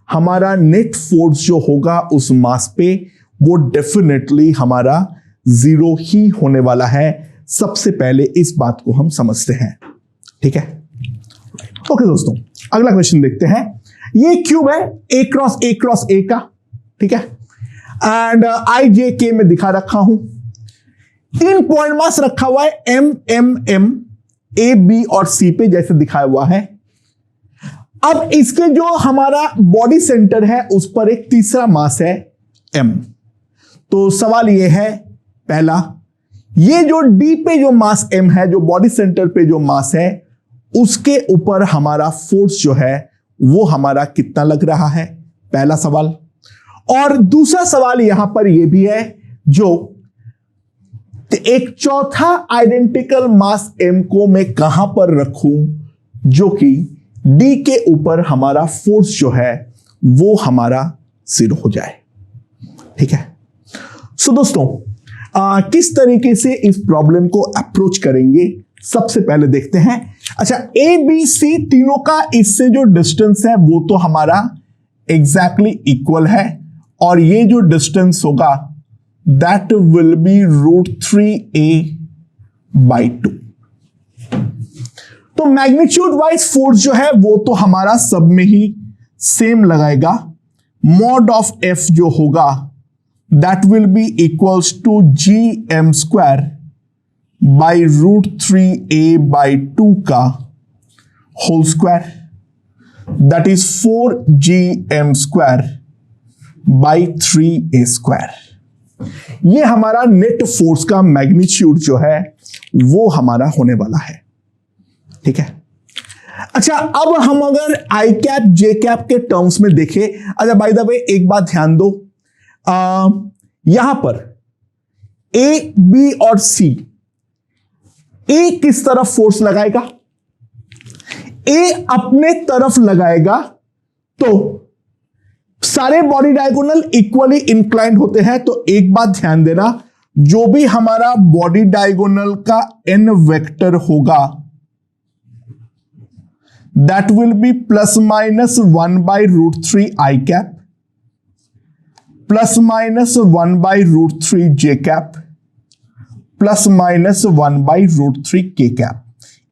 A: हमारा नेट फोर्स जो होगा उस मास पे वो डेफिनेटली हमारा 0 ही होने वाला है। सबसे पहले इस बात को हम समझते हैं, ठीक है। ओके दोस्तों, अगला क्वेश्चन देखते हैं। ये क्यूब है a क्रॉस a का, ठीक है, एंड आई जे के में दिखा रखा हूं। 3 पॉइंट मास रखा हुआ है m m m a b और c पे, जैसे दिखाया हुआ है। अब इसके जो हमारा बॉडी सेंटर है उस पर एक तीसरा मास है m। तो सवाल यह है, पहला, ये जो d पे जो मास m है, जो बॉडी सेंटर पे जो मास है, उसके ऊपर हमारा फोर्स जो है वो हमारा कितना लग रहा है, पहला सवाल। और दूसरा सवाल यहां पर यह भी है, जो एक चौथा आइडेंटिकल मास m को मैं कहां पर रखूं जो कि d के ऊपर हमारा फोर्स जो है वो हमारा 0 हो जाए, ठीक है। सो दोस्तों, किस तरीके से इस प्रॉब्लम को अप्रोच करेंगे, सबसे पहले देखते हैं। अच्छा, ए बी सी तीनों का इससे जो डिस्टेंस है वो तो हमारा एग्जैक्टली इक्वल है, और ये जो डिस्टेंस होगा दैट विल बी √3a/2। तो मैग्नीट्यूड वाइज फोर्स जो है वो तो हमारा सब में ही सेम लगाएगा। मॉड ऑफ एफ जो होगा that will be equals to gm² by √3a/2 का whole square, that is 4gm² by 3a²। ये हमारा नेट फोर्स का मैग्नीट्यूड जो है वो हमारा होने वाला है, ठीक है। अच्छा, अब हम अगर आई कैप जे कैप के टर्म्स में देखें, अच्छा बाय द वे एक बात ध्यान दो, यहां पर ए बी और सी, ए किस तरफ फोर्स लगाएगा, ए अपने तरफ लगाएगा, तो सारे बॉडी डायगोनल इक्वली इंक्लाइंड होते हैं। तो एक बात ध्यान देना, जो भी हमारा बॉडी डायगोनल का एन वेक्टर होगा that will B ±1/√3 I cap ±1/√3 J cap ±1/√3 K cap.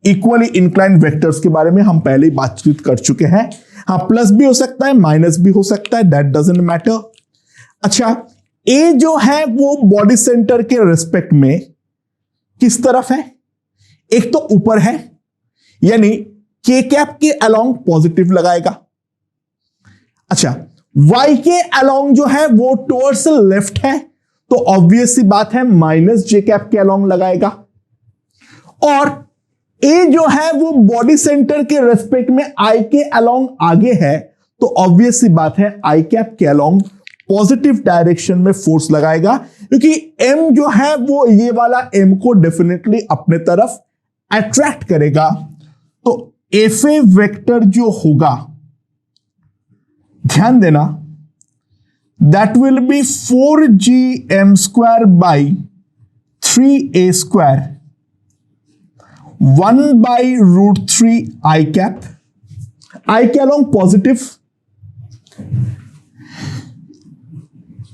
A: Equally inclined vectors के बारे में हम पहले ही बातचीत कर चुके हैं। हाँ, प्लस भी हो सकता है, माइनस भी हो सकता है, दैट डजंट मैटर। अच्छा, ए जो है वो बॉडी सेंटर के रिस्पेक्ट में किस तरफ है, एक तो ऊपर है, यानी के कैप के अलोंग पॉजिटिव लगाएगा। अच्छा, वाई के अलोंग जो है वो टुवर्ड्स लेफ्ट है, तो ऑब्वियस सी बात है माइनस जे कैप के अलोंग लगाएगा। और ए जो है वो बॉडी सेंटर के रेस्पेक्ट में आई के अलोंग आगे है, तो ऑब्वियस सी बात है आई कैप के अलोंग पॉजिटिव डायरेक्शन में फोर्स लगाएगा, क्योंकि एम जो है वो ये वाला एम को डेफिनेटली अपने तरफ अट्रैक्ट करेगा। तो एफ ए वेक्टर जो होगा, ध्यान देना, that will be 4gm² by 3a² 1/√3 I cap, I के अलोंग पॉजिटिव,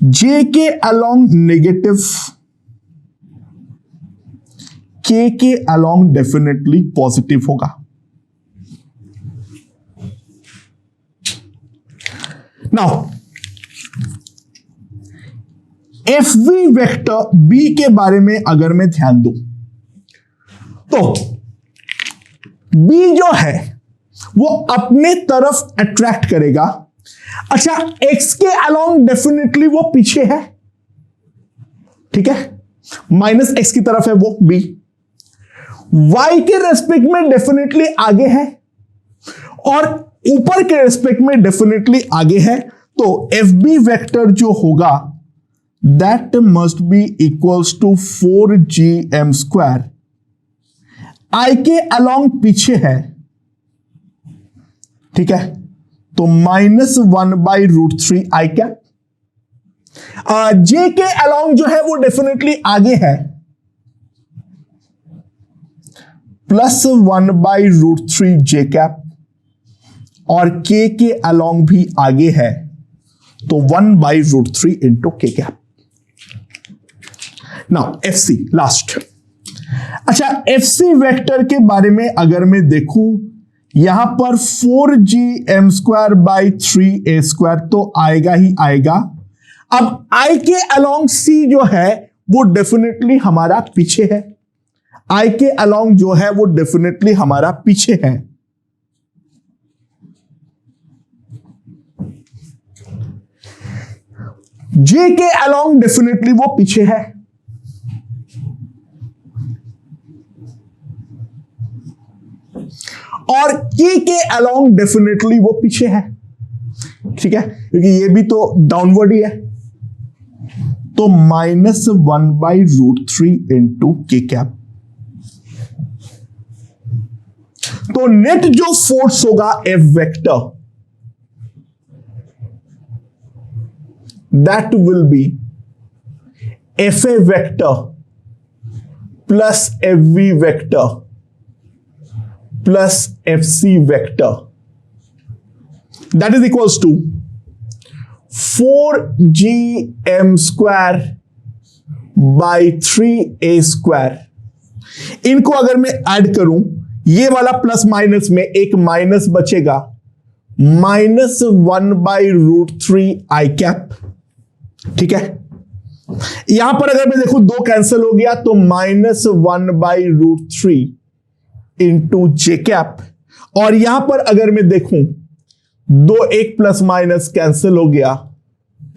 A: जे के along negative, K along definitely positive होगा। Now F V vector B के बारे में अगर मैं ध्यान दूं, तो बी जो है वो अपने तरफ अट्रैक्ट करेगा। अच्छा, एक्स के अलोंग डेफिनेटली वो पीछे है, ठीक है, माइनस एक्स की तरफ है वो बी। वाई के रेस्पेक्ट में डेफिनेटली आगे है, और ऊपर के रेस्पेक्ट में डेफिनेटली आगे है, तो एफ बी वेक्टर जो होगा that must be equals to 4gm square, I के अलोंग पीछे है, ठीक है, तो -1/√3 आई कैप। जे के अलोंग जो है वो डेफिनेटली आगे है, +1/√3 जे कैप, और के अलोंग भी आगे है, तो 1/√3 into K cap. Now F C last. अच्छा, एफ सी वेक्टर के बारे में अगर मैं देखूं, यहां पर 4gm²/3a² तो आएगा ही आएगा। अब आई के अलोंग सी जो है वो डेफिनेटली हमारा पीछे है, आई के अलोंग जो है वो डेफिनेटली हमारा पीछे है। जे के अलोंग डेफिनेटली वो पीछे है, और के अलोंग डेफिनेटली वो पीछे है, ठीक है, क्योंकि ये भी तो डाउनवर्ड ही है, तो -1/√3 इंटू के कैप। तो नेट जो फोर्स होगा F vector, that will be FA vector plus FV vector plus FC vector, that is equals to 4gm²/3a²। इनको अगर मैं ऐड करूं, ये वाला प्लस माइनस में एक माइनस बचेगा, -1/√3 आई कैप, ठीक है। यहां पर अगर मैं देखूं दो कैंसिल हो गया, तो -1/√3 इंटू जे कैप, और यहां पर अगर मैं देखूं दो एक प्लस माइनस कैंसिल हो गया,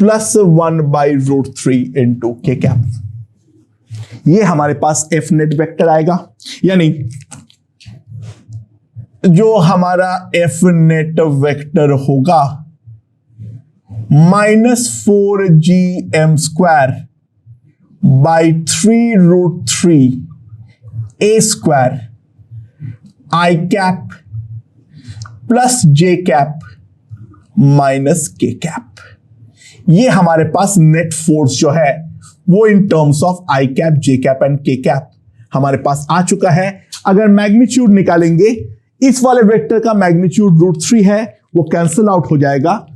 A: +1/√3 इंटू के कैप। ये हमारे पास एफ नेट वेक्टर आएगा, यानी जो हमारा एफ नेट वेक्टर होगा -4gm²/3√3a² आई कैप प्लस जे कैप माइनस के कैप। ये हमारे पास नेट फोर्स जो है वो in terms of I cap, J cap and के कैप हमारे पास आ चुका है। अगर मैग्नीट्यूड निकालेंगे, इस वाले वेक्टर का मैग्नीट्यूड √3 है, वो कैंसिल आउट हो जाएगा,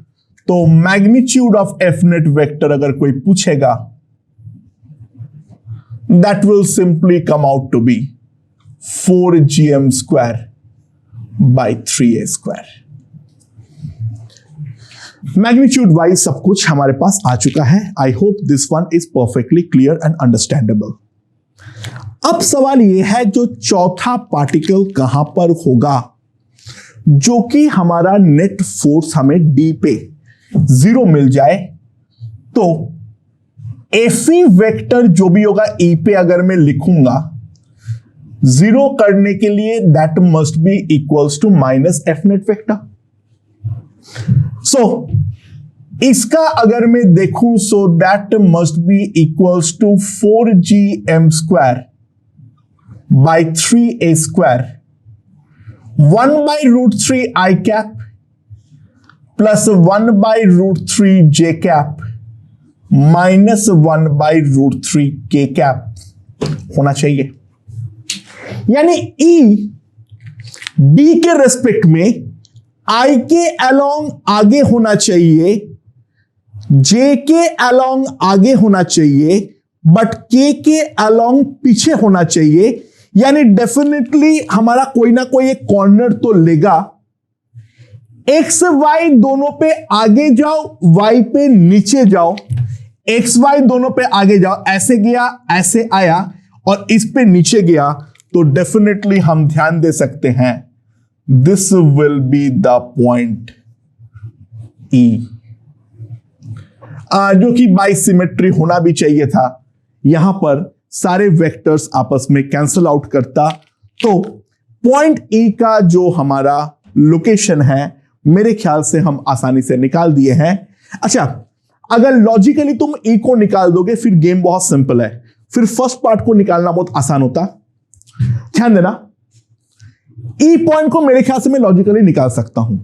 A: तो magnitude of F net vector अगर कोई पूछेगा, that will simply come out to be 4gm²/3a²। Magnitude wise सब कुछ हमारे पास आ चुका है। I hope this one is perfectly clear and understandable. अब सवाल यह है, जो चौथा पार्टिकल कहां पर होगा, जो कि हमारा नेट फोर्स हमें डी पे 0 मिल जाए, तो एफी वेक्टर जो भी होगा ई पे अगर मैं लिखूंगा 0 करने के लिए, that must be equals to minus F net vector. So इसका अगर मैं देखूं, so that must be equals to 4gm²/3a², 1/√3 I cap plus 1/√3 J cap minus 1/√3 K cap होना चाहिए। यानी ई डी के रेस्पेक्ट में आई के अलोंग आगे होना चाहिए, जे के अलोंग आगे होना चाहिए, बट के अलोंग पीछे होना चाहिए। यानी डेफिनेटली हमारा कोई ना कोई एक कॉर्नर तो लेगा। एक्स वाई दोनों पे आगे जाओ, वाई पे नीचे जाओ, एक्स वाई दोनों पे आगे जाओ, ऐसे गया ऐसे आया और इस पे नीचे गया, तो डेफिनेटली हम ध्यान दे सकते हैं this will be the point ई, जो कि बाई सिमेट्री होना भी चाहिए था। यहां पर सारे वेक्टर्स आपस में कैंसल आउट करता, तो पॉइंट ई का जो हमारा लोकेशन है, मेरे ख्याल से हम आसानी से निकाल दिए हैं। अच्छा, अगर लॉजिकली तुम ई को निकाल दोगे फिर गेम बहुत सिंपल है, फिर फर्स्ट पार्ट को निकालना बहुत आसान होता। ध्यान देना, ई पॉइंट को मेरे ख्याल से मैं लॉजिकली निकाल सकता हूं,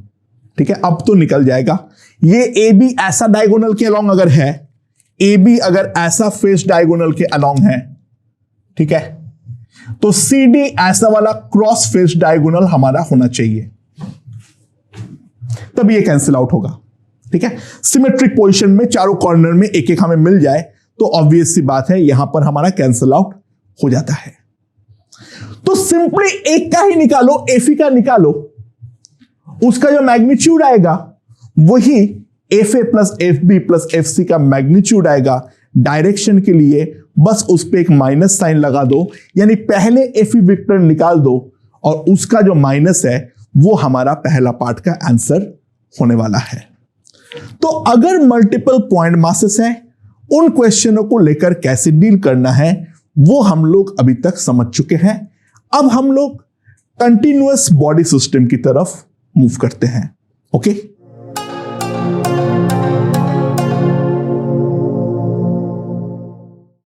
A: ठीक है, अब तो निकल जाएगा। ये ए बी ऐसा डायगोनल के अलोंग अगर है, ए बी अगर ऐसा फेस डायगोनल के अलोंग है, ठीक है, तो सी डी ऐसा वाला क्रॉस फेस डायगोनल हमारा होना चाहिए, तब ये कैंसिल आउट होगा, ठीक है। सिमेट्रिक पोजीशन में चारों कॉर्नर में एक एक हमें मिल जाए तो ऑब्वियस सी बात है यहां पर हमारा कैंसिल आउट हो जाता है। तो सिंपली एक का ही निकालो, एफ का निकालो, उसका जो मैग्नीट्यूड आएगा वही F A plus F B plus F C का मैग्नीट्यूड आएगा। डायरेक्शन के लिए बस उस पर एक माइनस साइन लगा दो, यानी पहले एफ ई वेक्टर निकाल दो और उसका जो माइनस है वो हमारा पहला पार्ट का आंसर होने वाला है। तो अगर मल्टीपल पॉइंट मासेस हैं, उन क्वेश्चनों को लेकर कैसे डील करना है वो हम लोग अभी तक समझ चुके हैं। अब हम लोग कंटिन्यूअस बॉडी सिस्टम की तरफ मूव करते हैं। ओके।